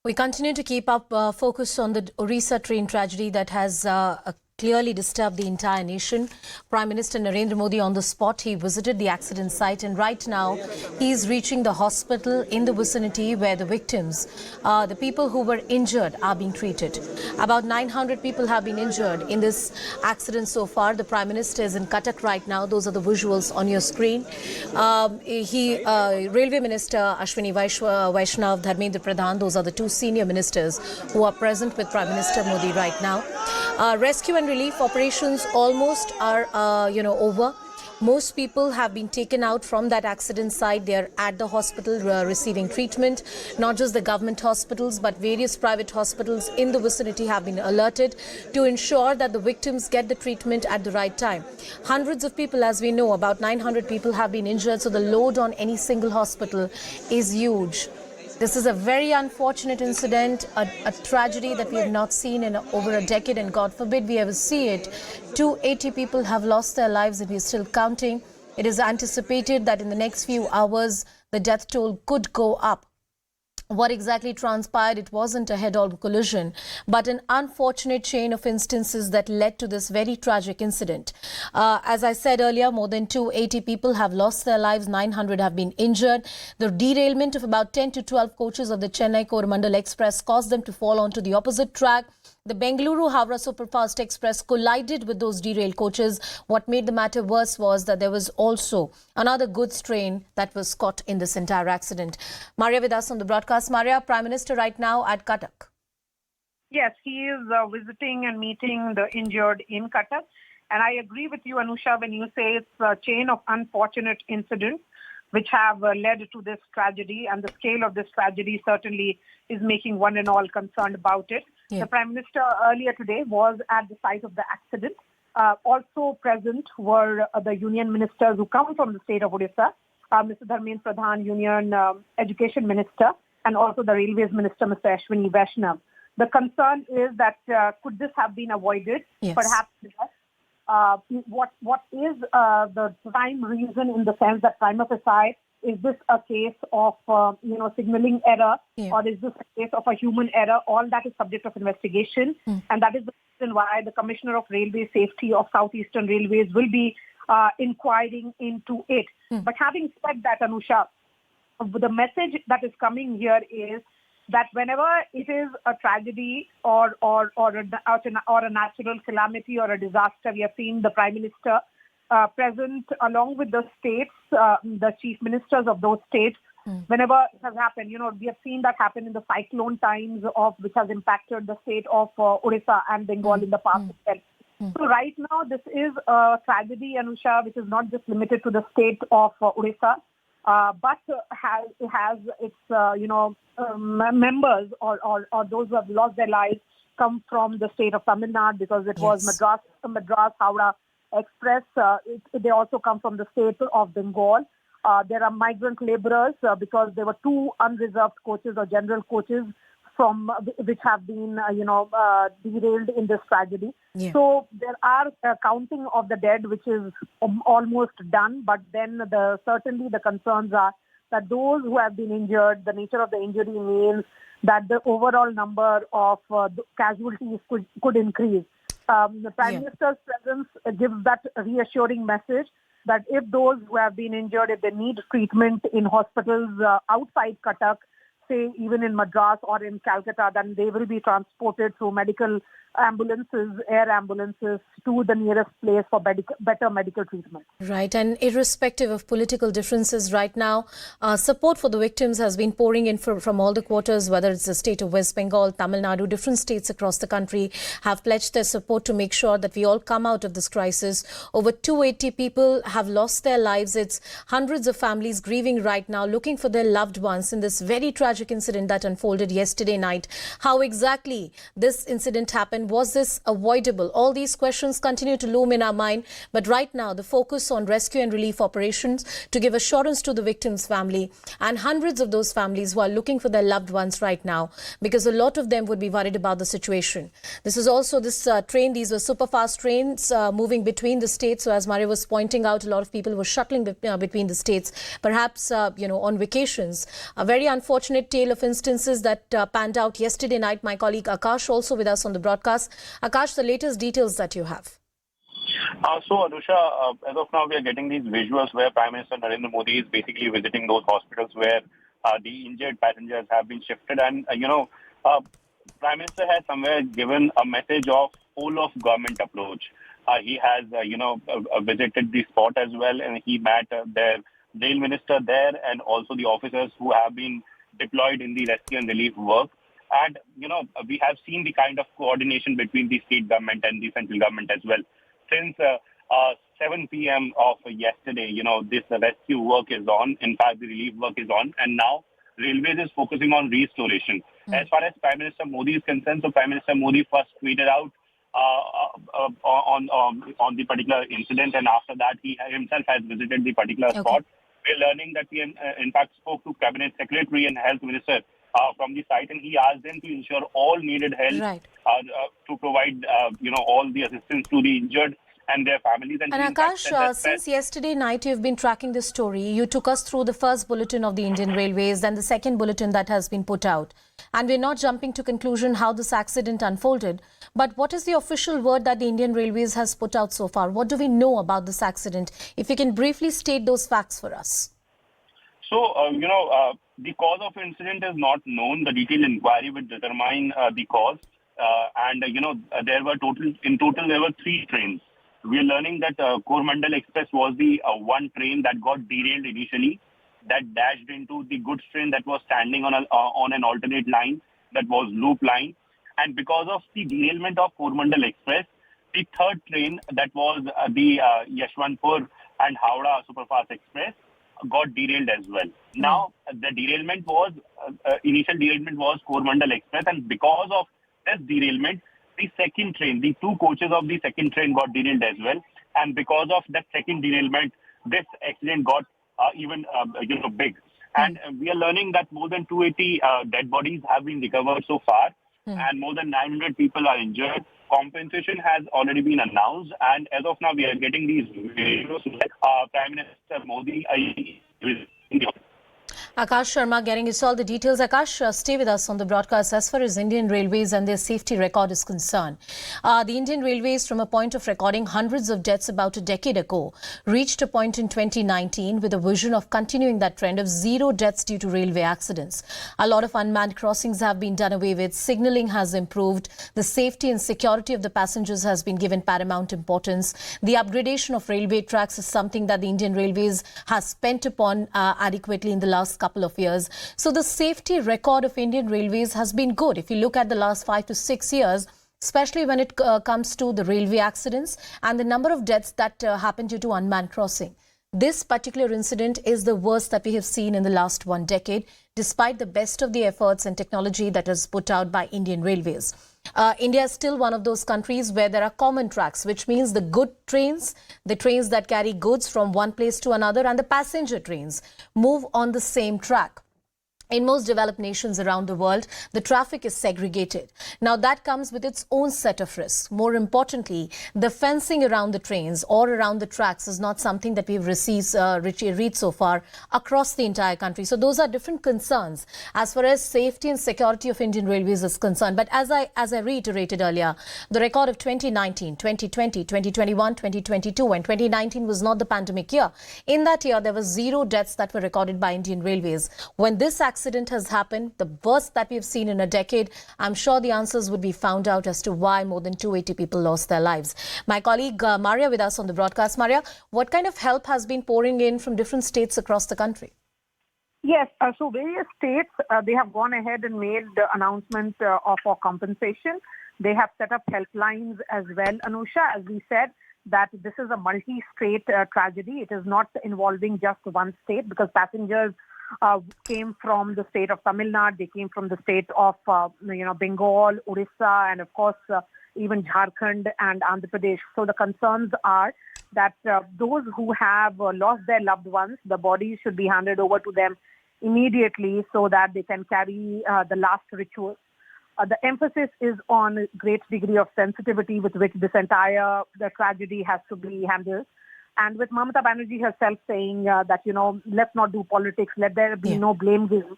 We continue to keep up focus on the Odisha train tragedy that has clearly disturbed the entire nation. Prime Minister Narendra Modi on the spot. He visited the accident site and right now he is reaching the hospital in the vicinity where the victims, the people who were injured, are being treated. About 900 people have been injured in this accident so far. The Prime Minister is in Cuttack right now. Those are the visuals on your screen. Railway Minister Ashwini, Vaishnaw, Dharmendra, Pradhan, those are the two senior ministers who are present with Prime Minister Modi right now. Rescue and relief operations almost are, over. Most people have been taken out from that accident site. They are at the hospital receiving treatment. Not just the government hospitals, but various private hospitals in the vicinity have been alerted to ensure that the victims get the treatment at the right time. Hundreds of people, as we know, about 900 people have been injured. So the load on any single hospital is huge. This is a very unfortunate incident, a tragedy that we have not seen in over a decade, and God forbid we ever see it. 280 people have lost their lives and we are still counting. It is anticipated that in the next few hours, the death toll could go up. What exactly transpired? It wasn't a head-on collision, but an unfortunate chain of instances that led to this very tragic incident. As I said earlier, more than 280 people have lost their lives, 900 have been injured. The derailment of about 10 to 12 coaches of the Chennai-Coromandel Express caused them to fall onto the opposite track. The Bengaluru-Howrah Superfast Express collided with those derailed coaches. What made the matter worse was that there was also another goods train that was caught in this entire accident. Maria with us on the broadcast. Maria, Prime Minister right now at Cuttack. Yes, he is visiting and meeting the injured in Cuttack. And I agree with you, Anusha, when you say it's a chain of unfortunate incidents which have led to this tragedy. And the scale of this tragedy certainly is making one and all concerned about it. Yeah. The Prime Minister earlier today was at the site of the accident. Also present were the union ministers who come from the state of Odisha, Mr. Dharmendra, Pradhan, Union Education Minister, and also the Railways Minister, Mr. Ashwini, Vaishnaw. The concern is that could this have been avoided? Yes. Perhaps yes. What is the prime reason in the sense that prima facie, is this a case of, signaling error, or is this a case of a human error? All that is subject of investigation. And that is the reason why the Commissioner of Railway Safety of Southeastern Railways will be inquiring into it. But having said that, Anusha, the message that is coming here is that whenever it is a tragedy or a natural calamity or a disaster, we have seen the Prime Minister present along with the states, the chief ministers of those states. Whenever it has happened, we have seen that happen in the cyclone times which has impacted the state of Odisha and Bengal in the past. So right now, this is a tragedy, Anusha, which is not just limited to the state of Odisha, but has its members or those who have lost their lives come from the state of Tamil Nadu, because it was Madras-Howrah Express. They also come from the state of Bengal. There are migrant laborers because there were two unreserved coaches or general coaches which have been derailed in this tragedy. Yeah. So there are counting of the dead, which is almost done. But then certainly the concerns are that those who have been injured, the nature of the injury means that the overall number of casualties could increase. The Prime Minister's presence gives that reassuring message that if those who have been injured, if they need treatment in hospitals outside Cuttack, say even in Madras or in Calcutta, then they will be transported through medical ambulances, air ambulances, to the nearest place for better medical treatment. Right, and irrespective of political differences right now, support for the victims has been pouring in from all the quarters, whether it's the state of West Bengal, Tamil Nadu, different states across the country have pledged their support to make sure that we all come out of this crisis. Over 280 people have lost their lives. It's hundreds of families grieving right now, looking for their loved ones in this very tragic incident that unfolded yesterday night. How exactly this incident happened? Was this avoidable? All these questions continue to loom in our mind. But right now, the focus on rescue and relief operations to give assurance to the victims' family and hundreds of those families who are looking for their loved ones right now, because a lot of them would be worried about the situation. This is also this train. These were super fast trains moving between the states. So as Maria was pointing out, a lot of people were shuttling between the states, perhaps, on vacations. A very unfortunate unfortunate tale of instances that panned out yesterday night. My colleague Akash also with us on the broadcast. Akash, the latest details that you have. So, Anusha, as of now, we are getting these visuals where Prime Minister Narendra Modi is basically visiting those hospitals where the injured passengers have been shifted. And, Prime Minister has somewhere given a message of whole of government approach. He has, visited the spot as well, and he met their rail minister there and also the officers who have been deployed in the rescue and relief work. And, we have seen the kind of coordination between the state government and the central government as well. Since 7 p.m. of yesterday, this rescue work is on. In fact, the relief work is on. And now Railways is focusing on restoration. As far as Prime Minister Modi is concerned, so Prime Minister Modi first tweeted out on the particular incident, and after that he himself has visited the particular spot. We're learning that he in fact spoke to Cabinet Secretary and Health Minister from the site, and he asked them to ensure all needed help to provide all the assistance to the injured and their families. And Akash, since yesterday night you've been tracking this story. You took us through the first bulletin of the Indian Railways, then the second bulletin that has been put out. And we're not jumping to conclusion how this accident unfolded. But what is the official word that the Indian Railways has put out so far? What do we know about this accident? If you can briefly state those facts for us. So, the cause of incident is not known. The detailed inquiry will determine the cause. There were in total there were 3 trains. We are learning that Coromandel Express was the one train that got derailed initially, that dashed into the goods train that was standing on an alternate line, that was loop line. And because of the derailment of Coromandel Express, the third train, that was the Yashwantpur and Howrah Superfast Express, got derailed as well. Now, the derailment was, initial derailment was Coromandel Express, and because of this derailment, the second train, the 2 coaches of the second train got derailed as well. And because of that second derailment, this accident got even big. And we are learning that more than 280 dead bodies have been recovered so far, and more than 900 people are injured. Compensation has already been announced, and as of now, we are getting these videos. Prime Minister Modi Akash Sharma getting us all the details. Akash, stay with us on the broadcast as far as Indian Railways and their safety record is concerned. The Indian Railways, from a point of recording hundreds of deaths about a decade ago, reached a point in 2019 with a vision of continuing that trend of 0 deaths due to railway accidents. A lot of unmanned crossings have been done away with. Signalling has improved. The safety and security of the passengers has been given paramount importance. The upgradation of railway tracks is something that the Indian Railways has spent upon adequately in the last couple of years. So the safety record of Indian Railways has been good. If you look at the last 5 to 6 years, especially when it comes to the railway accidents and the number of deaths that happen due to unmanned crossing. This particular incident is the worst that we have seen in the last 1 decade, despite the best of the efforts and technology that is put out by Indian Railways. India is still one of those countries where there are common tracks, which means the good trains, the trains that carry goods from one place to another, and the passenger trains move on the same track. In most developed nations around the world, the traffic is segregated. Now, that comes with its own set of risks. More importantly, the fencing around the trains or around the tracks is not something that we've read so far across the entire country. So those are different concerns as far as safety and security of Indian Railways is concerned. But as I reiterated earlier, the record of 2019, 2020, 2021, 2022 and 2019 was not the pandemic year. In that year, there were 0 deaths that were recorded by Indian Railways. When this accident has happened, the worst that we've seen in a decade, I'm sure the answers would be found out as to why more than 280 people lost their lives. My colleague Maria with us on the broadcast. Maria, what kind of help has been pouring in from different states across the country? Yes, so various states, they have gone ahead and made the announcement for compensation. They have set up helplines as well. Anusha, as we said, that this is a multi-state tragedy. It is not involving just one state, because passengers came from the state of Tamil Nadu, they came from the state of Bengal, Odisha, and of course even Jharkhand and Andhra Pradesh. So the concerns are that those who have lost their loved ones, the bodies should be handed over to them immediately so that they can carry the last rituals. The emphasis is on great degree of sensitivity with which this entire tragedy has to be handled. And with Mamata Banerjee herself saying that, let's not do politics, let there be no blame game.